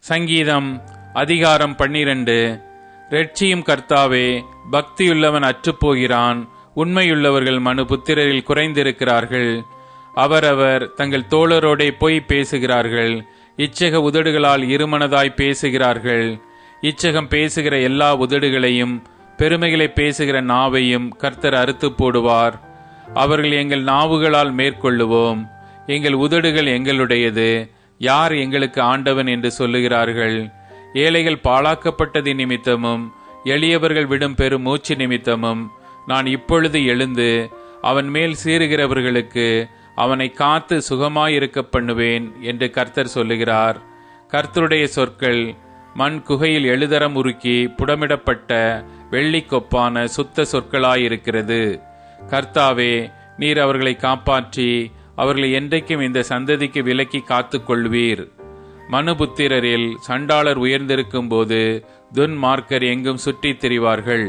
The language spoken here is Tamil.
சங்கீதம் அதிகாரம் 12. இரட்சியும் கர்த்தாவே, பக்தியுள்ளவன் அற்றுப்போகிறான், உண்மையுள்ளவர்கள் மனுபுத்திரரில் குறைந்திருக்கிறார்கள். அவரவர் தங்கள் தோழரோடே பொய் பேசுகிறார்கள், இச்சக உதடுகளால் இருமனதாய் பேசுகிறார்கள். இச்சகம் பேசுகிற எல்லா உதடுகளையும் பெருமைகளை பேசுகிற நாவையும் கர்த்தர் அறுத்து போடுவார். அவர்கள் எங்கள் நாவுகளால் மேற்கொள்ளுவோம், எங்கள் உதடுகள் எங்களுடையது, யார் எங்களுக்கு ஆண்டவன் என்று சொல்லுகிறார்கள். ஏழைகள் பாழாக்கப்பட்டது நிமித்தமும் எளியவர்கள் விடும் பெரும் மூச்சு நிமித்தமும் நான் இப்பொழுது எழுந்து அவன் மேல் சீறுகிறவர்களுக்கு அவனை காத்து சுகமாயிருக்க பண்ணுவேன் என்று கர்த்தர் சொல்லுகிறார். கர்த்தருடைய சொற்கள் மண் குகையில் எழுதரம் உருக்கி புடமிடப்பட்ட வெள்ளிக்கொப்பான சுத்த சொற்களாயிருக்கிறது. கர்த்தாவே, நீர் அவர்களை காப்பாற்றி அவர்களை என்றைக்கும் இந்த சந்ததிக்கு விலக்கி காத்து கொள்வீர். மனுபுத்திரரில் சண்டாளர் உயர்ந்திருக்கும் போது துன்மார்க்கர் எங்கும் சுற்றித் திரிவார்கள்.